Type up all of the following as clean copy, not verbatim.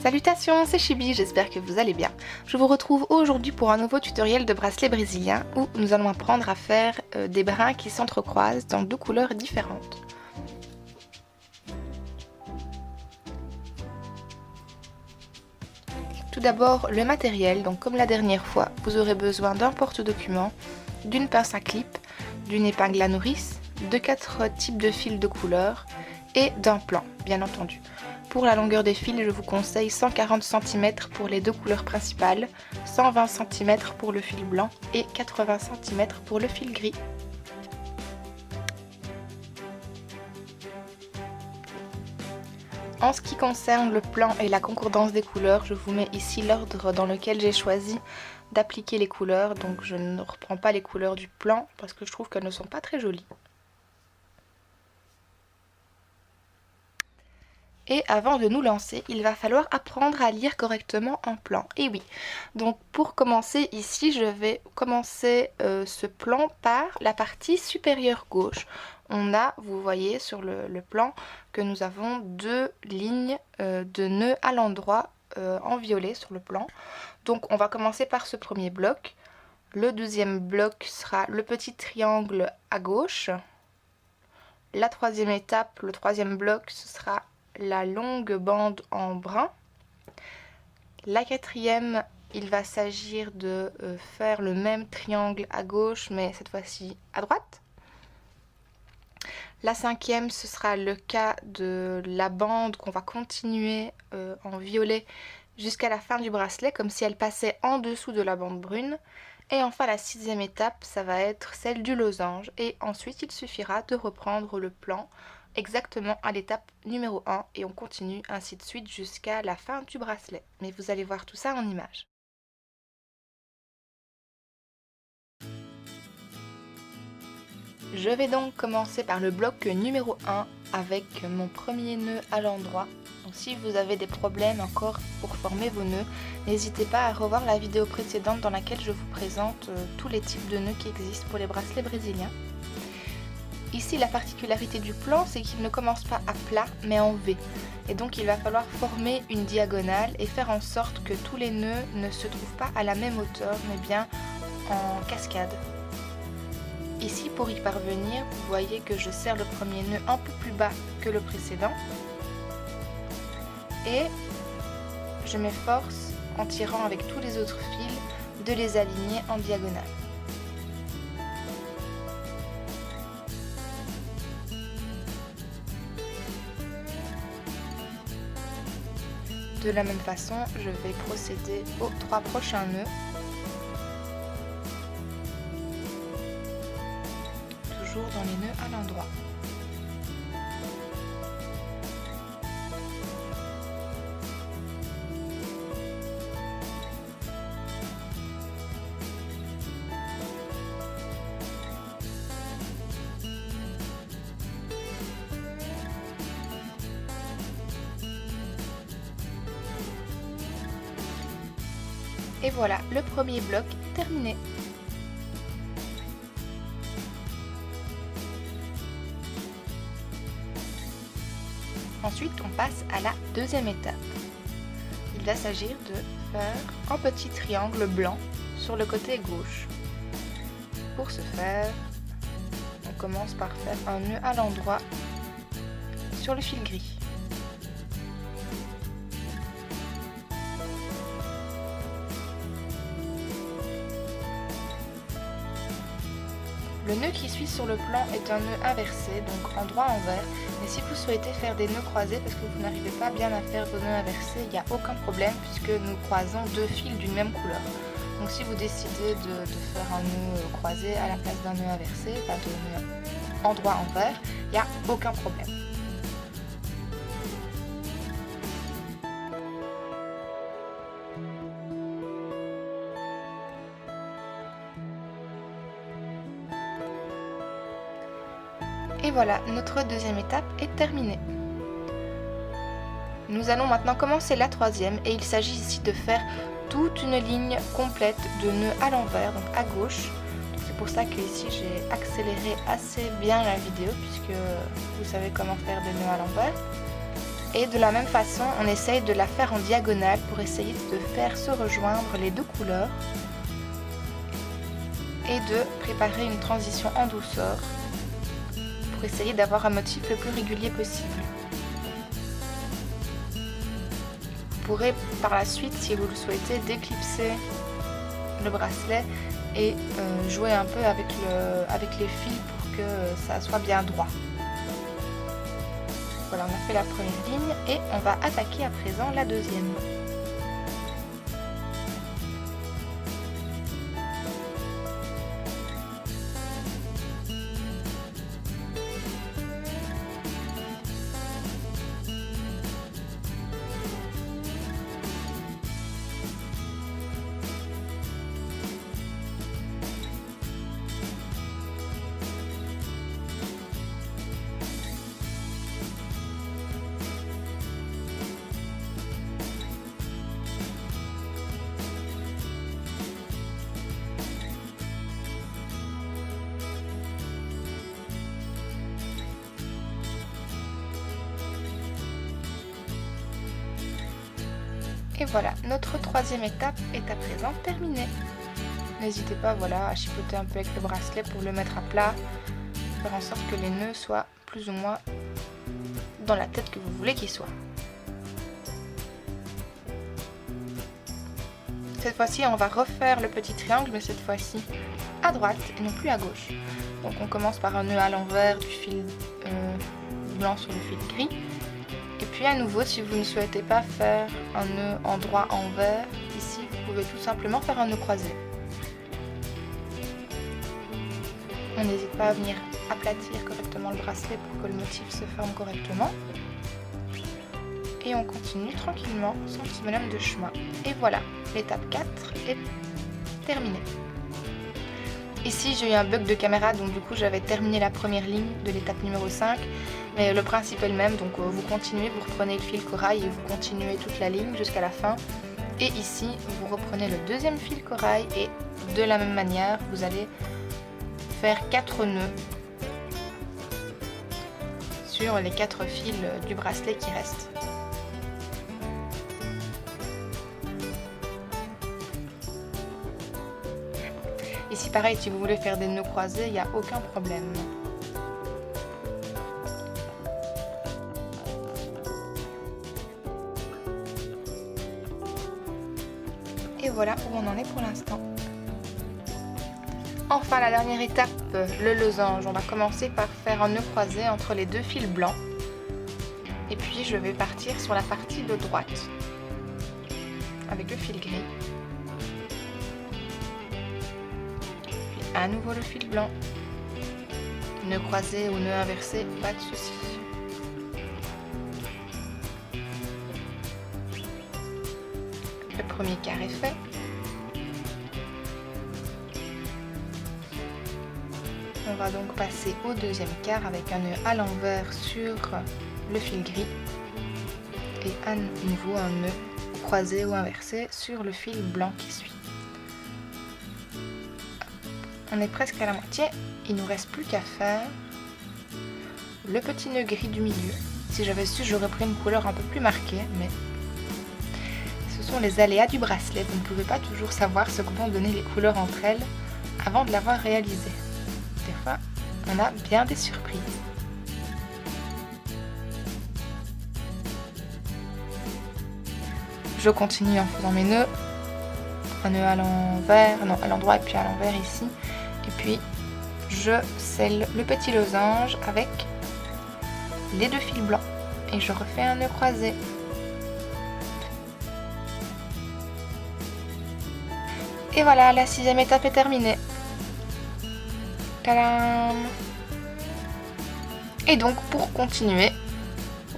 Salutations, c'est Chibi, j'espère que vous allez bien. Je vous retrouve aujourd'hui pour un nouveau tutoriel de bracelet brésilien où nous allons apprendre à faire des brins qui s'entrecroisent dans deux couleurs différentes. Tout d'abord, le matériel. Donc comme la dernière fois, vous aurez besoin d'un porte-document, d'une pince à clip, d'une épingle à nourrice, de 4 types de fils de couleur et d'un plan, bien entendu. Pour la longueur des fils, je vous conseille 140 cm pour les deux couleurs principales, 120 cm pour le fil blanc et 80 cm pour le fil gris. En ce qui concerne le plan et la concordance des couleurs, je vous mets ici l'ordre dans lequel j'ai choisi d'appliquer les couleurs. Donc je ne reprends pas les couleurs du plan parce que je trouve qu'elles ne sont pas très jolies. Et avant de nous lancer, il va falloir apprendre à lire correctement un plan. Et oui, donc pour commencer ici, je vais commencer ce plan par la partie supérieure gauche. On a, vous voyez sur le plan, que nous avons deux lignes de nœuds à l'endroit en violet sur le plan. Donc on va commencer par ce premier bloc. Le deuxième bloc sera le petit triangle à gauche. La troisième étape, le troisième bloc, ce sera la longue bande en brun. La quatrième, il va s'agir de faire le même triangle à gauche, mais cette fois-ci à droite. La cinquième, ce sera le cas de la bande qu'on va continuer en violet jusqu'à la fin du bracelet, comme si elle passait en dessous de la bande brune. Et enfin, la sixième étape, ça va être celle du losange. Et ensuite, il suffira de reprendre le plan exactement à l'étape numéro 1 et on continue ainsi de suite jusqu'à la fin du bracelet. Mais vous allez voir tout ça en images. Je vais donc commencer par le bloc numéro 1 avec mon premier nœud à l'endroit. Donc si vous avez des problèmes encore pour former vos nœuds, n'hésitez pas à revoir la vidéo précédente dans laquelle je vous présente tous les types de nœuds qui existent pour les bracelets brésiliens. Ici, la particularité du plan, c'est qu'il ne commence pas à plat, mais en V. Et donc, il va falloir former une diagonale et faire en sorte que tous les nœuds ne se trouvent pas à la même hauteur, mais bien en cascade. Ici, pour y parvenir, vous voyez que je serre le premier nœud un peu plus bas que le précédent. Et je m'efforce, en tirant avec tous les autres fils, de les aligner en diagonale. De la même façon, je vais procéder aux 3 prochains nœuds. Toujours dans les nœuds à l'endroit. Et voilà, le premier bloc terminé. Ensuite, on passe à la deuxième étape. Il va s'agir de faire un petit triangle blanc sur le côté gauche. Pour ce faire, on commence par faire un nœud à l'endroit sur le fil gris. Le nœud qui suit sur le plan est un nœud inversé, donc endroit envers. Mais si vous souhaitez faire des nœuds croisés parce que vous n'arrivez pas bien à faire vos nœuds inversés, il n'y a aucun problème puisque nous croisons deux fils d'une même couleur. Donc si vous décidez de faire un nœud croisé à la place d'un nœud inversé, pas de nœud endroit envers, il n'y a aucun problème. Et voilà, notre deuxième étape est terminée. Nous allons maintenant commencer la troisième et il s'agit ici de faire toute une ligne complète de nœuds à l'envers, donc à gauche. C'est pour ça que ici j'ai accéléré assez bien la vidéo puisque vous savez comment faire des nœuds à l'envers. Et de la même façon, on essaye de la faire en diagonale pour essayer de faire se rejoindre les deux couleurs et de préparer une transition en douceur pour essayer d'avoir un motif le plus régulier possible. Vous pourrez par la suite, si vous le souhaitez, déclipser le bracelet et jouer un peu avec les fils pour que ça soit bien droit. Voilà, on a fait la première ligne et on va attaquer à présent la deuxième. Et voilà, notre troisième étape est à présent terminée. N'hésitez pas voilà, à chipoter un peu avec le bracelet pour le mettre à plat, faire en sorte que les nœuds soient plus ou moins dans la tête que vous voulez qu'ils soient. Cette fois-ci, on va refaire le petit triangle, mais cette fois-ci à droite et non plus à gauche. Donc on commence par un nœud à l'envers du fil blanc sur le fil gris. Et puis à nouveau, si vous ne souhaitez pas faire un nœud en droit envers, ici vous pouvez tout simplement faire un nœud croisé. On n'hésite pas à venir aplatir correctement le bracelet pour que le motif se forme correctement. Et on continue tranquillement son petit bonhomme de chemin. Et voilà, l'étape 4 est terminée. Ici j'ai eu un bug de caméra, donc du coup j'avais terminé la première ligne de l'étape numéro 5. Mais le principe est le même, donc vous continuez, vous reprenez le fil corail et vous continuez toute la ligne jusqu'à la fin. Et ici, vous reprenez le deuxième fil corail et de la même manière, vous allez faire 4 nœuds sur les 4 fils du bracelet qui restent. Ici pareil, si vous voulez faire des nœuds croisés, il n'y a aucun problème. Et voilà où on en est pour l'instant. Enfin, la dernière étape, le losange. On va commencer par faire un nœud croisé entre les deux fils blancs. Et puis je vais partir sur la partie de droite avec le fil gris. Puis à nouveau le fil blanc. Nœud croisé ou nœud inversé, pas de souci. Le premier quart est fait. On va donc passer au deuxième quart avec un nœud à l'envers sur le fil gris et à nouveau un nœud croisé ou inversé sur le fil blanc qui suit. On est presque à la moitié, il ne nous reste plus qu'à faire le petit nœud gris du milieu. Si j'avais su, j'aurais pris une couleur un peu plus marquée, mais ce sont les aléas du bracelet. Vous ne pouvez pas toujours savoir ce que vont donner les couleurs entre elles avant de l'avoir réalisé. Des fois, on a bien des surprises. Je continue en faisant mes nœuds. Un nœud à l'envers, non à l'endroit et puis à l'envers ici. Et puis, je scelle le petit losange avec les deux fils blancs. Et je refais un nœud croisé. Et voilà, la 6e étape est terminée. Tadam! Et donc pour continuer,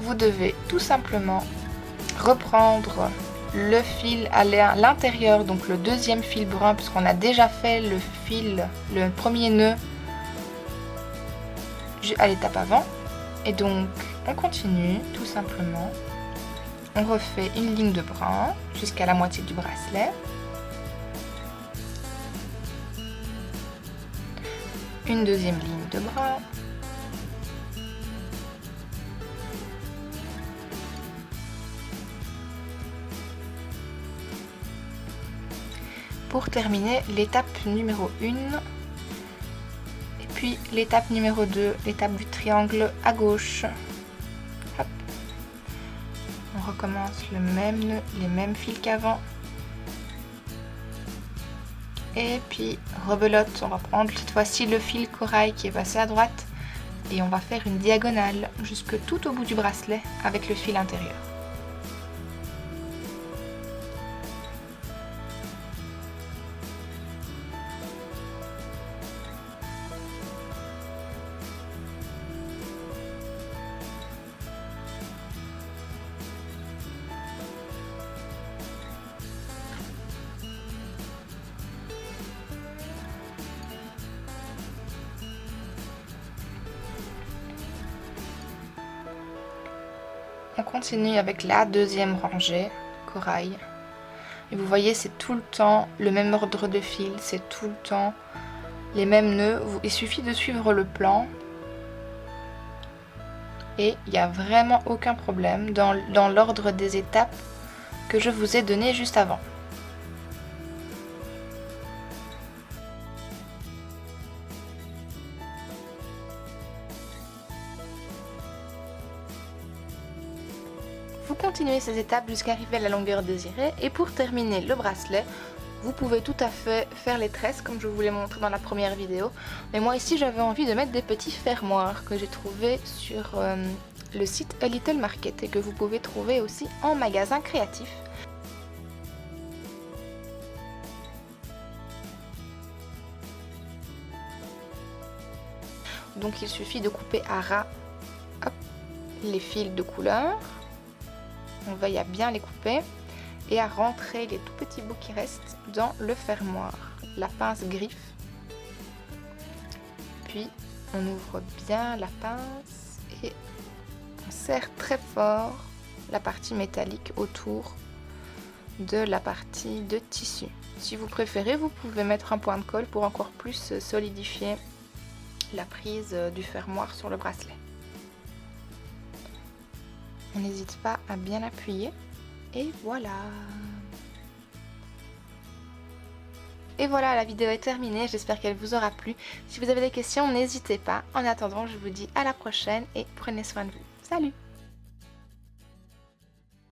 vous devez tout simplement reprendre le fil à l'intérieur, donc le deuxième fil brun, puisqu'on a déjà fait le premier nœud à l'étape avant. Et donc on continue tout simplement. On refait une ligne de brun jusqu'à la moitié du bracelet. Une deuxième ligne de brun. pour terminer l'étape numéro 1. Et puis l'étape numéro 2, l'étape du triangle à gauche. Hop. On recommence le même nœud, les mêmes fils qu'avant. Et puis rebelote, on va prendre cette fois-ci le fil corail qui est passé à droite et on va faire une diagonale jusque tout au bout du bracelet avec le fil intérieur. On continue avec la deuxième rangée, corail. Et vous voyez, c'est tout le temps le même ordre de fil, c'est tout le temps les mêmes nœuds. Il suffit de suivre le plan. Et il n'y a vraiment aucun problème dans l'ordre des étapes que je vous ai donné juste avant. Vous continuez ces étapes jusqu'à arriver à la longueur désirée et pour terminer le bracelet, vous pouvez tout à fait faire les tresses comme je vous l'ai montré dans la première vidéo. Mais moi ici j'avais envie de mettre des petits fermoirs que j'ai trouvés sur le site A Little Market et que vous pouvez trouver aussi en magasin créatif. Donc il suffit de couper à ras les fils de couleur. On veille à bien les couper et à rentrer les tout petits bouts qui restent dans le fermoir. La pince griffe. Puis on ouvre bien la pince et on serre très fort la partie métallique autour de la partie de tissu. Si vous préférez, vous pouvez mettre un point de colle pour encore plus solidifier la prise du fermoir sur le bracelet. On n'hésite pas à bien appuyer et voilà. Et voilà, la vidéo est terminée, j'espère qu'elle vous aura plu. Si vous avez des questions, n'hésitez pas. En attendant, je vous dis à la prochaine et prenez soin de vous. Salut!